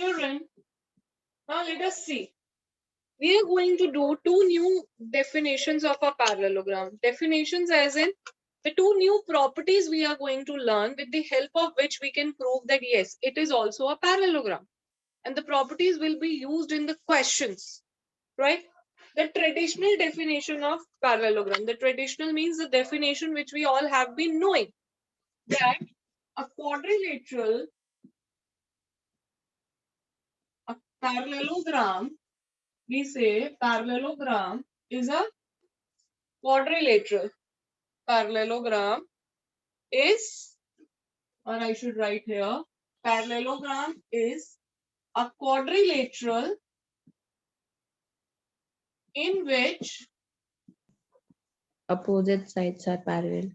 Children, now let us see. We are going to do two new definitions of a parallelogram. Definitions as in the two new properties we are going to learn, with the help of which we can prove that yes, it is also a parallelogram. And the properties will be used in the questions, right? The traditional definition of parallelogram. The traditional means the definition which we all have been knowing, that a quadrilateral, a parallelogram, we say parallelogram is a quadrilateral. Parallelogram is, or I should write here, parallelogram is a quadrilateral in which, Opposite sides are parallel.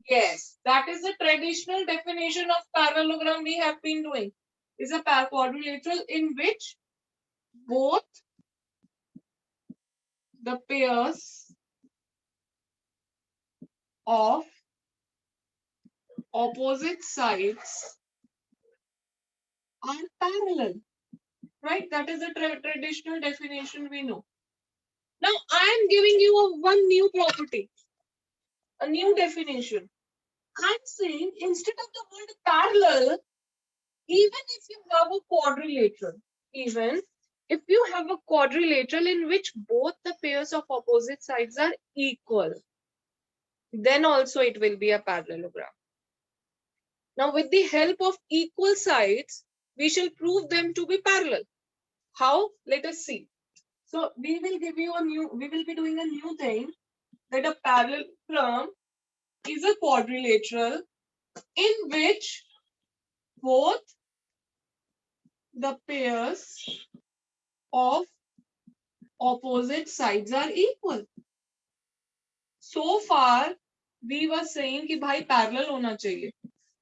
yes, that is the traditional definition of parallelogram we have been doing. Is a quadrilateral in which both the pairs of opposite sides are parallel, right? That is the traditional definition we know. Now I am giving you one new property, a new definition. I'm saying instead of the word parallel, even if you have a quadrilateral, even if you have a quadrilateral in which both the pairs of opposite sides are equal, then also it will be a parallelogram. Now, with the help of equal sides, we shall prove them to be parallel. How? Let us see. So we will be doing a new thing, that a parallelogram is a quadrilateral in which both the pairs of opposite sides are equal. So far, we were saying कि भाई parallel होना चाहिए.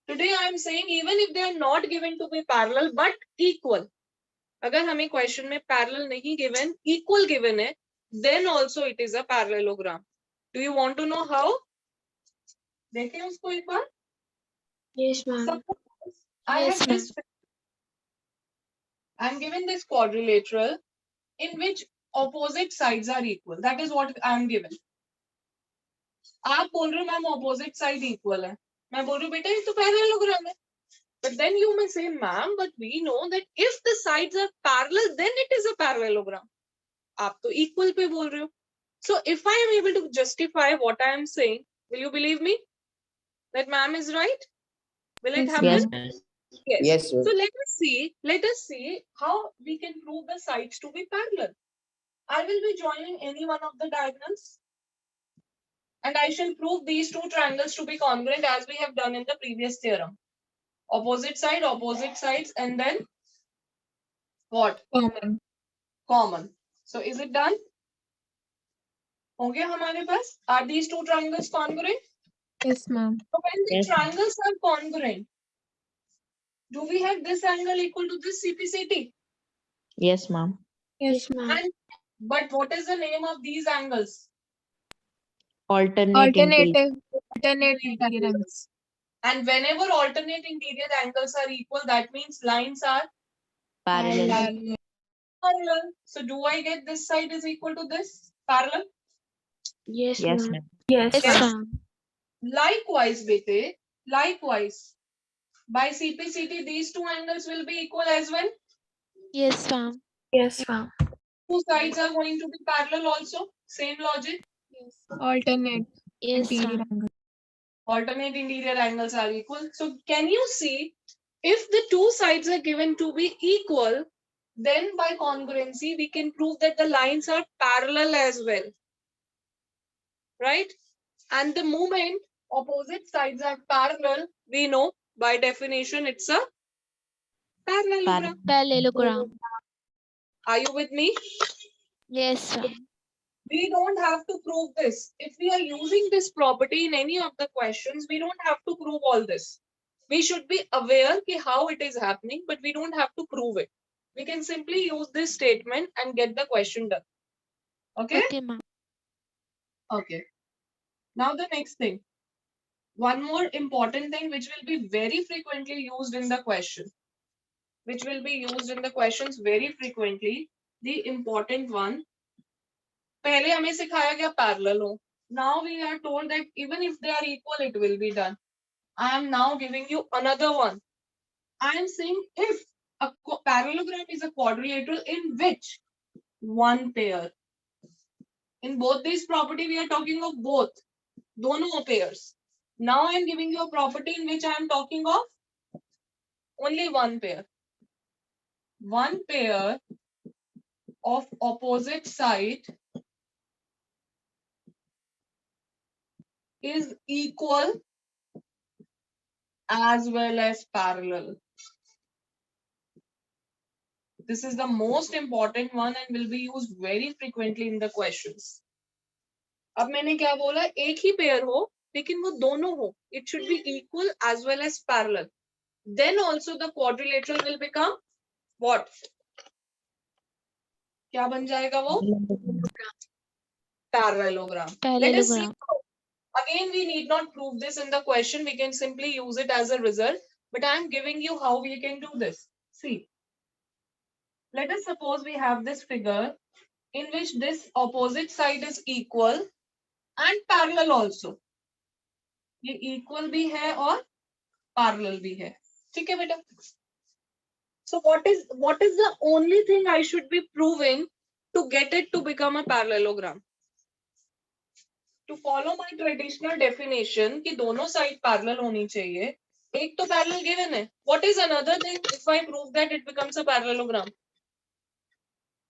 Today I am saying even if they are not given to be parallel but equal. अगर हमें question में parallel नहीं given, equal given है, then also it is a parallelogram. Do you want to know how? देखें उसको एक बार. Yes, ma'am. Suppose I have this. I am given this quadrilateral in which opposite sides are equal. That is what I am given. आप बोल रहे हो ma'am opposite side equal है. मैं बोल रही हूँ बेटा ये तो parallelogram है. But then you may say, ma'am, but we know that if the sides are parallel, then it is a parallelogram. आप तो equal पे बोल रहे हो. So if I am able to justify what I am saying, will you believe me that ma'am is right? Will it happen? Yes. Yes. So let us see how we can prove the sides to be parallel. I will be joining any one of the diagonals, and I shall prove these two triangles to be congruent as we have done in the previous theorem. Opposite sides, and then what? Common. So is it done? हो गया हमारे पास? Are these two triangles congruent? Yes, ma'am. So when the Yes. triangles are congruent, do we have this angle equal to this CPCT? Yes, ma'am. Yes, ma'am. But what is the name of these angles? Alternate interior. Alternate interior angles. And whenever alternate interior angles are equal, that means lines are Parallel. parallel. So do I get this side is equal to this? Parallel? Yes, Yes, ma'am. ma'am. Yes, Yes. ma'am. Likewise, bete. Likewise. By CPCT, these two angles will be equal as well. Yes, ma'am. Yes, ma'am. Two sides are going to be parallel also. Same logic. Yes. Alternate interior angles. Alternate interior angles are equal. So can you see, if the two sides are given to be equal, then by congruency, we can prove that the lines are parallel as well. Right? And the moment opposite sides are parallel, we know by definition it's a parallelogram. Parallelogram. Are you with me? Yes, ma'am. We don't have to prove this. If we are using this property in any of the questions, we don't have to prove all this. We should be aware of how it is happening, but we don't have to prove it. We can simply use this statement and get the question done. Okay? Okay, ma'am. Okay. Now the next thing. One more important thing which will be very frequently used in the question. which will be used in the questions very frequently. The important one. पहले हमें सिखाया गया parallel हो. Now we are told that even if they are equal, it will be done. I am now giving you another one. I am saying if a parallelogram is a quadrilateral in which one pair. In both these property, we are talking of both. Dono pairs. Now I am giving you a property in which I am talking of only one pair. One pair of opposite side is equal as well as parallel. This is the most important one and will be used very frequently in the questions. अब मैंने क्या बोला, एक ही pair हो लेकिन वो दोनों हो. It should be equal as well as parallel. Then also the quadrilateral will become what? क्या बन जाएगा वो? Parallelogram. Let us see. Parallelogram. Again, we need not prove this in the question. We can simply use it as a result. But I am giving you how we can do this. See. Let us suppose we have this figure in which this opposite side is equal and parallel also. ये equal भी है और parallel भी है. ठीक है बेटा? So what is the only thing I should be proving to get it to become a parallelogram? To follow my traditional definition कि दोनों side parallel होनी चाहिए. एक तो parallel given है. What is another thing if I prove that it becomes a parallelogram?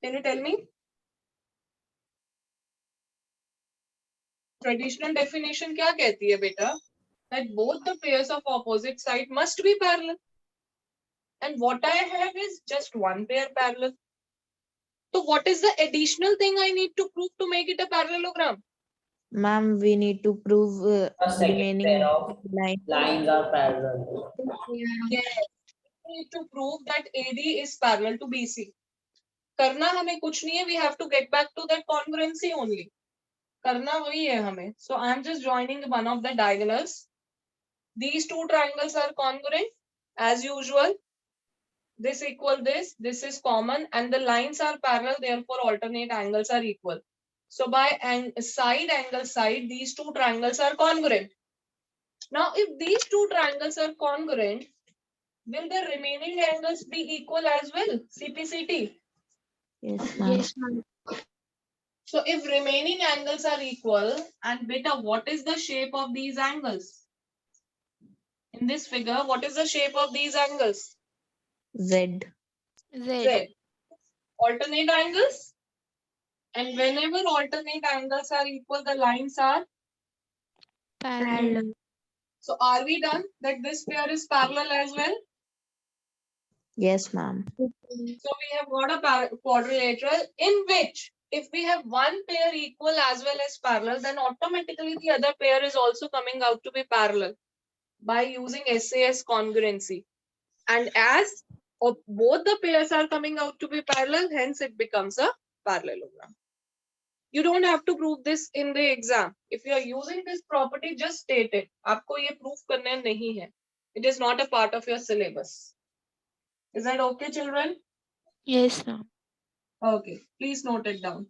Can you tell me? Traditional definition क्या कहती है बेटा? That both the pairs of opposite side must be parallel. And what I have is just one pair parallel. So what is the additional thing I need to prove to make it a parallelogram? Ma'am, we need to prove A second remaining pair of line. lines are parallel. Yes. We need to prove that AD is parallel to BC. करना हमें कुछ नहीं है. We have to get back to that congruency only. करना वही है हमें. So I am just joining one of the diagonals. These two triangles are congruent as usual. This equal this is common, and the lines are parallel, therefore alternate angles are equal. So by side angle side, these two triangles are congruent. Now if these two triangles are congruent, will the remaining angles be equal as well? CPCT. Yes, ma'am. Yes, ma'am. So if remaining angles are equal, and beta, what is the shape of these angles? In this figure, what is the shape of these angles? Z. Z. Z. Alternate angles. And whenever alternate angles are equal, the lines are. Parallel. So are we done that this pair is parallel as well? Yes, ma'am. So we have got a quadrilateral in which if we have one pair equal as well as parallel, then automatically the other pair is also coming out to be parallel by using SAS congruency. And as both the pairs are coming out to be parallel, hence it becomes a parallelogram. You don't have to prove this in the exam. If you are using this property, just state it. आपको ये proof करना नहीं है. It is not a part of your syllabus. Is that okay, children? Yes, ma'am. Okay, please note it down.